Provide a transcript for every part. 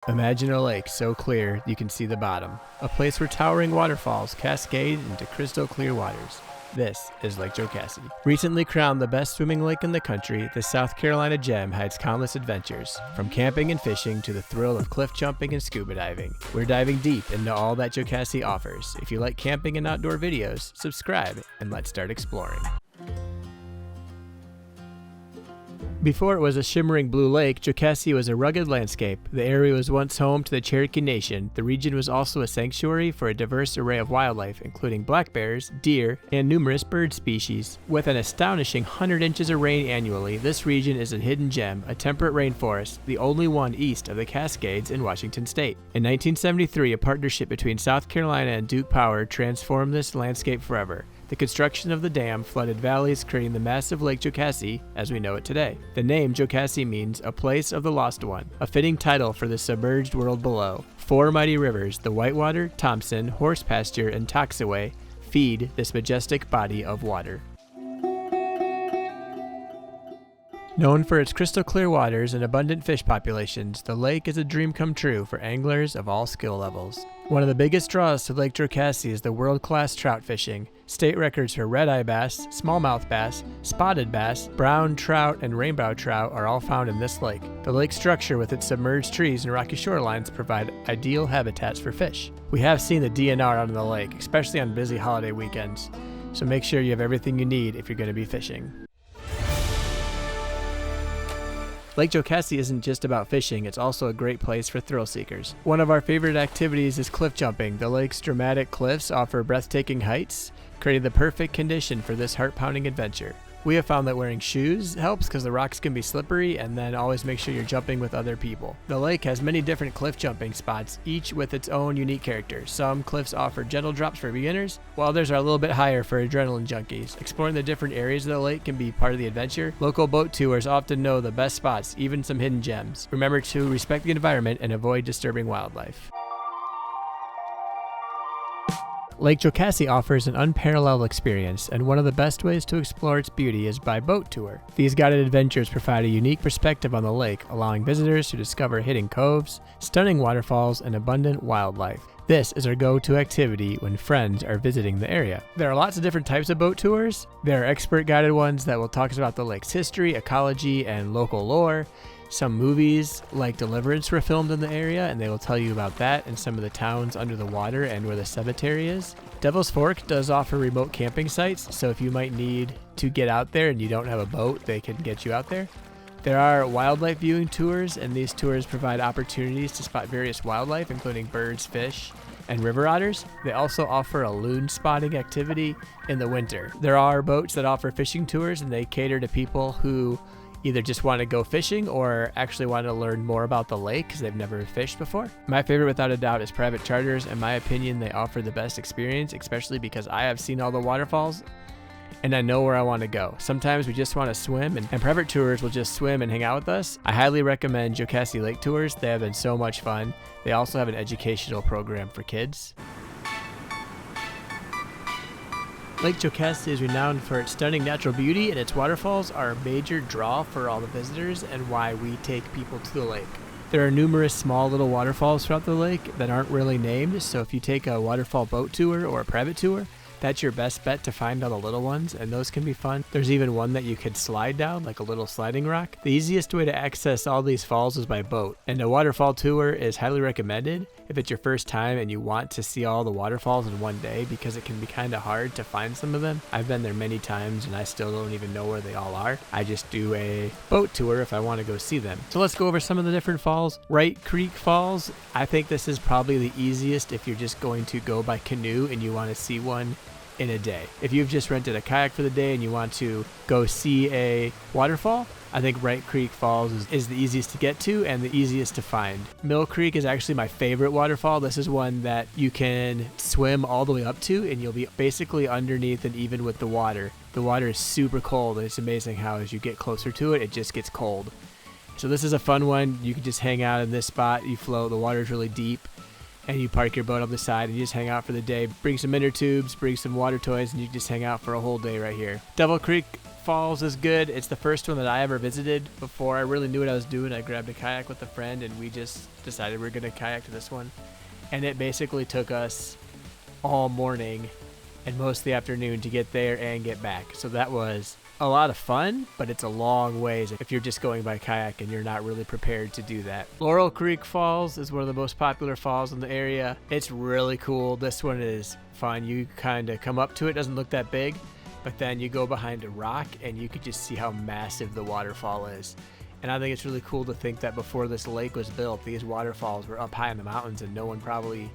Imagine a lake so clear you can see the bottom. A place where towering waterfalls cascade into crystal clear waters. This is Lake Jocassee. Recently crowned the best swimming lake in the country, the South Carolina gem hides countless adventures, from camping and fishing to the thrill of cliff jumping and scuba diving. We're diving deep into all that Jocassee offers. If you like camping and outdoor videos, subscribe and let's start exploring. Before it was a shimmering blue lake, Jocassee was a rugged landscape. The area was once home to the Cherokee Nation. The region was also a sanctuary for a diverse array of wildlife, including black bears, deer, and numerous bird species. With an astonishing 100 inches of rain annually, this region is a hidden gem, a temperate rainforest, the only one east of the Cascades in Washington state. In 1973, a partnership between South Carolina and Duke Power transformed this landscape forever. The construction of the dam flooded valleys, creating the massive Lake Jocassee as we know it today. The name Jocassee means a place of the lost one, a fitting title for the submerged world below. Four mighty rivers, the Whitewater, Thompson, Horse Pasture, and Toxaway, feed this majestic body of water. Known for its crystal clear waters and abundant fish populations, the lake is a dream come true for anglers of all skill levels. One of the biggest draws to Lake Jocassee is the world-class trout fishing. State records for red-eye bass, smallmouth bass, spotted bass, brown trout, and rainbow trout are all found in this lake. The lake structure with its submerged trees and rocky shorelines provide ideal habitats for fish. We have seen the DNR out on the lake, especially on busy holiday weekends, so make sure you have everything you need if you're going to be fishing. Lake Jocassee isn't just about fishing, it's also a great place for thrill seekers. One of our favorite activities is cliff jumping. The lake's dramatic cliffs offer breathtaking heights, creating the perfect condition for this heart-pounding adventure. We have found that wearing shoes helps because the rocks can be slippery, and then always make sure you're jumping with other people. The lake has many different cliff jumping spots, each with its own unique character. Some cliffs offer gentle drops for beginners, while others are a little bit higher for adrenaline junkies. Exploring the different areas of the lake can be part of the adventure. Local boat tours often know the best spots, even some hidden gems. Remember to respect the environment and avoid disturbing wildlife. Lake Jocassee offers an unparalleled experience, and one of the best ways to explore its beauty is by boat tour. These guided adventures provide a unique perspective on the lake, allowing visitors to discover hidden coves, stunning waterfalls, and abundant wildlife. This is our go-to activity when friends are visiting the area. There are lots of different types of boat tours. There are expert guided ones that will talk about the lake's history, ecology, and local lore. Some movies like Deliverance were filmed in the area, and they will tell you about that and some of the towns under the water and where the cemetery is. Devil's Fork does offer remote camping sites, so if you might need to get out there and you don't have a boat, they can get you out there. There are wildlife viewing tours, and these tours provide opportunities to spot various wildlife, including birds, fish, and river otters. They also offer a loon spotting activity in the winter. There are boats that offer fishing tours, and they cater to people who either just want to go fishing or actually want to learn more about the lake because they've never fished before. My favorite without a doubt is private charters. In my opinion, they offer the best experience, especially because I have seen all the waterfalls and I know where I want to go. Sometimes we just want to swim, and private tours will just swim and hang out with us. I highly recommend Jocassee Lake Tours. They have been so much fun. They also have an educational program for kids. Lake Jocassee is renowned for its stunning natural beauty, and its waterfalls are a major draw for all the visitors and why we take people to the lake. There are numerous small little waterfalls throughout the lake that aren't really named, so if you take a waterfall boat tour or a private tour, that's your best bet to find all the little ones, and those can be fun. There's even one that you could slide down, like a little sliding rock. The easiest way to access all these falls is by boat, and a waterfall tour is highly recommended if it's your first time and you want to see all the waterfalls in one day, because it can be kind of hard to find some of them. I've been there many times and I still don't even know where they all are. I just do a boat tour if I want to go see them. So let's go over some of the different falls. Wright Creek Falls, I think this is probably the easiest if you're just going to go by canoe and you want to see one in a day. If you've just rented a kayak for the day and you want to go see a waterfall, I think Wright Creek Falls is the easiest to get to and the easiest to find. Mill Creek is actually my favorite waterfall. This is one that you can swim all the way up to, and you'll be basically underneath and even with the water. The water is super cold, and it's amazing how as you get closer to it, it just gets cold. So this is a fun one. You can just hang out in this spot. You float. The water is really deep. And you park your boat on the side and you just hang out for the day. Bring some inner tubes, bring some water toys, and you just hang out for a whole day right here. Devil Creek Falls is good. It's the first one that I ever visited before I really knew what I was doing. I grabbed a kayak with a friend and we just decided we were going to kayak to this one. And it basically took us all morning and most of the afternoon to get there and get back. So that was a lot of fun, but it's a long ways if you're just going by kayak and you're not really prepared to do that. Laurel Creek Falls is one of the most popular falls in the area. It's really cool. This one is fun. You kind of come up to it, doesn't look that big, but then you go behind a rock and you could just see how massive the waterfall is. And I think it's really cool to think that before this lake was built, these waterfalls were up high in the mountains and no one probably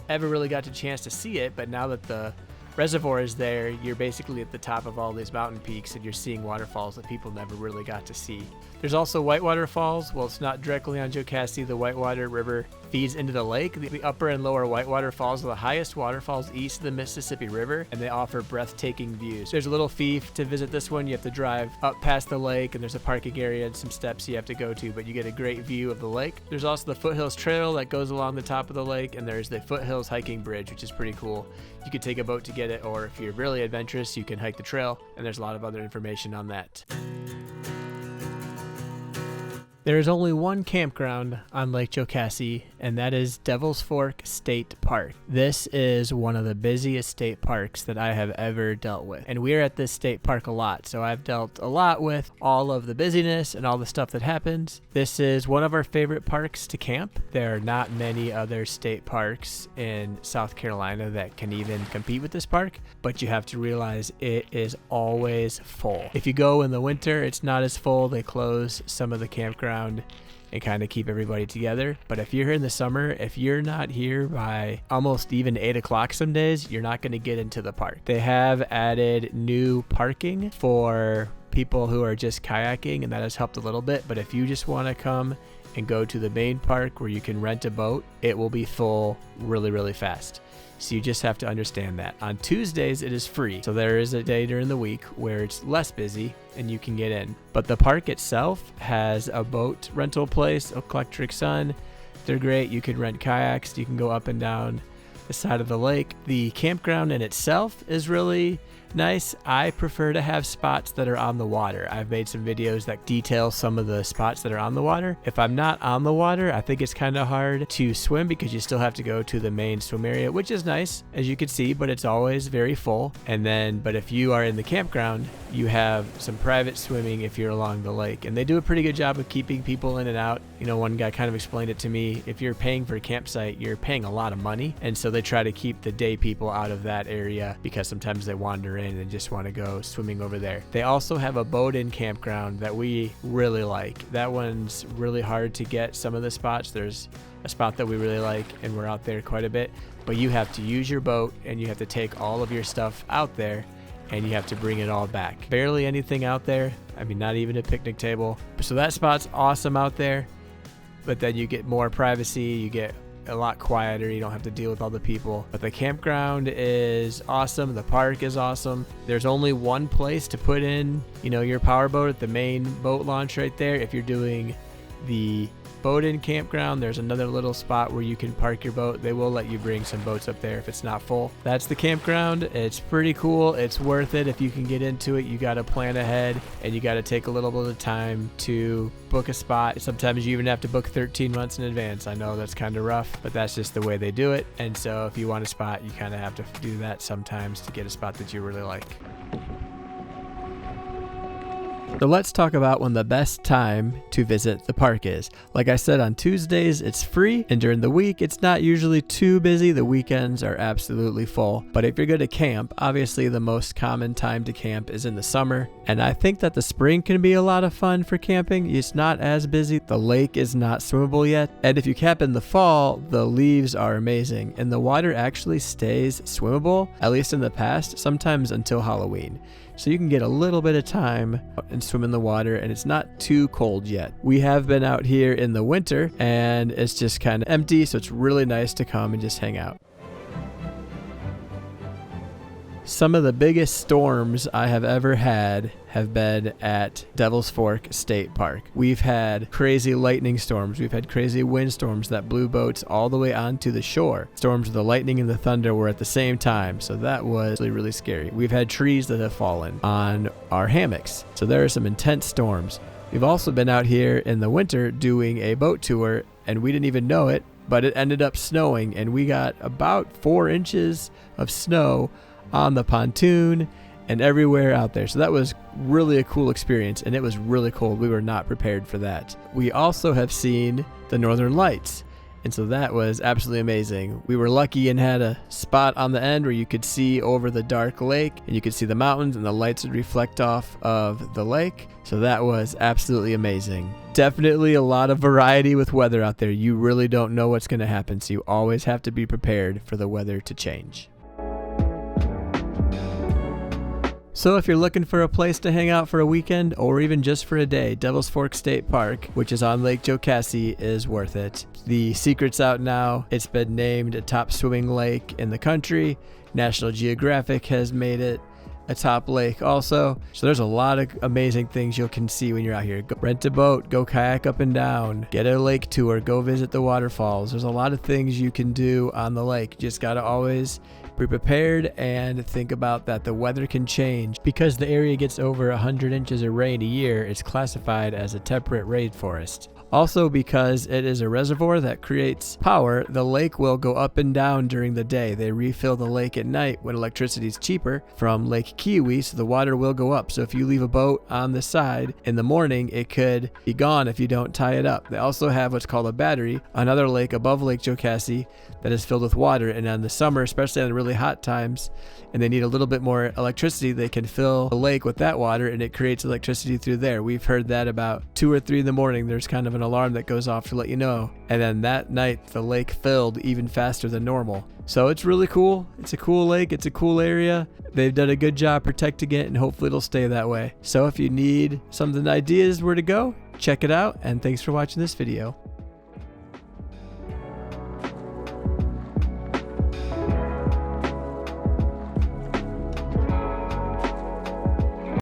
ever really got a chance to see it. But now that the reservoir is there, you're basically at the top of all these mountain peaks and you're seeing waterfalls that people never really got to see. There's also Whitewater Falls. Well, it's not directly on Jocassee. The Whitewater River feeds into the lake. The upper and lower Whitewater Falls are the highest waterfalls east of the Mississippi River, and they offer breathtaking views. There's a little fee to visit this one. You have to drive up past the lake, and there's a parking area and some steps you have to go to, but you get a great view of the lake. There's also the Foothills Trail that goes along the top of the lake, and there's the Foothills Hiking Bridge, which is pretty cool. You could take a boat to get it, or if you're really adventurous, you can hike the trail, and there's a lot of other information on that. There is only one campground on Lake Jocassee, and that is Devil's Fork State Park. This is one of the busiest state parks that I have ever dealt with. And we're at this state park a lot, so I've dealt a lot with all of the busyness and all the stuff that happens. This is one of our favorite parks to camp. There are not many other state parks in South Carolina that can even compete with this park, but you have to realize it is always full. If you go in the winter, it's not as full. They close some of the campground and kind of keep everybody together. But if you're here in the summer, if you're not here by almost even 8 o'clock some days, you're not going to get into the park. They have added new parking for people who are just kayaking, and that has helped a little bit. But if you just want to come and go to the main park where you can rent a boat, it will be full really, really fast. So you just have to understand that. On Tuesdays, it is free. So there is a day during the week where it's less busy and you can get in. But the park itself has a boat rental place, Electric Sun. They're great. You can rent kayaks. You can go up and down the side of the lake. The campground in itself is really nice. I prefer to have spots that are on the water. I've made some videos that detail some of the spots that are on the water. If I'm not on the water, I think it's kind of hard to swim because you still have to go to the main swim area, which is nice, as you can see, but it's always very full. But if you are in the campground, you have some private swimming if you're along the lake, and they do a pretty good job of keeping people in and out. You know, one guy kind of explained it to me. If you're paying for a campsite, you're paying a lot of money, and so they try to keep the day people out of that area because sometimes they wander in and just want to go swimming over there. They also have a boat-in campground that we really like. That one's really hard to get some of the spots. There's a spot that we really like, and we're out there quite a bit, but you have to use your boat and you have to take all of your stuff out there and you have to bring it all back. Barely anything out there. I mean, not even a picnic table. So that spot's awesome out there, but then you get more privacy, you get a lot quieter, you don't have to deal with all the people. But the campground is awesome, the park is awesome. There's only one place to put in, you know, your power boat at the main boat launch right there. If you're doing the boat-in campground, there's another little spot where you can park your boat. They will let you bring some boats up there if it's not full. That's the campground. It's pretty cool. It's worth it if you can get into it. You got to plan ahead and you got to take a little bit of time to book a spot. Sometimes you even have to book 13 months in advance. I know that's kind of rough, but that's just the way they do it. And so if you want a spot, you kind of have to do that sometimes to get a spot that you really like. So let's talk about when the best time to visit the park is. Like I said, on Tuesdays, it's free, and during the week, it's not usually too busy. The weekends are absolutely full. But if you're going to camp, obviously the most common time to camp is in the summer. And I think that the spring can be a lot of fun for camping. It's not as busy. The lake is not swimmable yet. And if you camp in the fall, the leaves are amazing. And the water actually stays swimmable, at least in the past, sometimes until Halloween. So you can get a little bit of time and swim in the water, and it's not too cold yet. We have been out here in the winter and it's just kind of empty, so it's really nice to come and just hang out. Some of the biggest storms I have ever had have been at Devil's Fork State Park. We've had crazy lightning storms. We've had crazy windstorms that blew boats all the way onto the shore. Storms of the lightning and the thunder were at the same time, so that was really, really scary. We've had trees that have fallen on our hammocks, so there are some intense storms. We've also been out here in the winter doing a boat tour, and we didn't even know it, but it ended up snowing, and we got about 4 inches of snow on the pontoon and everywhere out there. So that was really a cool experience, and it was really cold. We were not prepared for that. We also have seen the Northern Lights, and so that was absolutely amazing. We were lucky and had a spot on the end where you could see over the dark lake, and you could see the mountains, and the lights would reflect off of the lake. So that was absolutely amazing. Definitely a lot of variety with weather out there. You really don't know what's going to happen, so you always have to be prepared for the weather to change. So if you're looking for a place to hang out for a weekend or even just for a day, Devil's Fork State Park, which is on Lake Jocassee, is worth it. The secret's out now. It's been named a top swimming lake in the country. National Geographic has made it a top lake also. So there's a lot of amazing things you can see when you're out here. Go rent a boat, go kayak up and down, get a lake tour, go visit the waterfalls. There's a lot of things you can do on the lake. You just gotta always be prepared and think about that the weather can change. Because the area gets over 100 inches of rain a year, it's classified as a temperate rainforest. Also, because it is a reservoir that creates power, the lake will go up and down during the day. They refill the lake at night when electricity is cheaper from Lake Kiwi, so the water will go up. So if you leave a boat on the side in the morning, it could be gone if you don't tie it up. They also have what's called a battery, another lake above Lake Jocassee that is filled with water, and in the summer, especially on the really hot times, and they need a little bit more electricity, they can fill the lake with that water, and it creates electricity through there. We've heard that about 2 or 3 in the morning. There's kind of an alarm that goes off to let you know, and then that night the lake filled even faster than normal. So it's really cool. It's a cool lake. It's a cool area. They've done a good job protecting it, and hopefully it'll stay that way. So if you need some ideas where to go, check it out, and thanks for watching this video.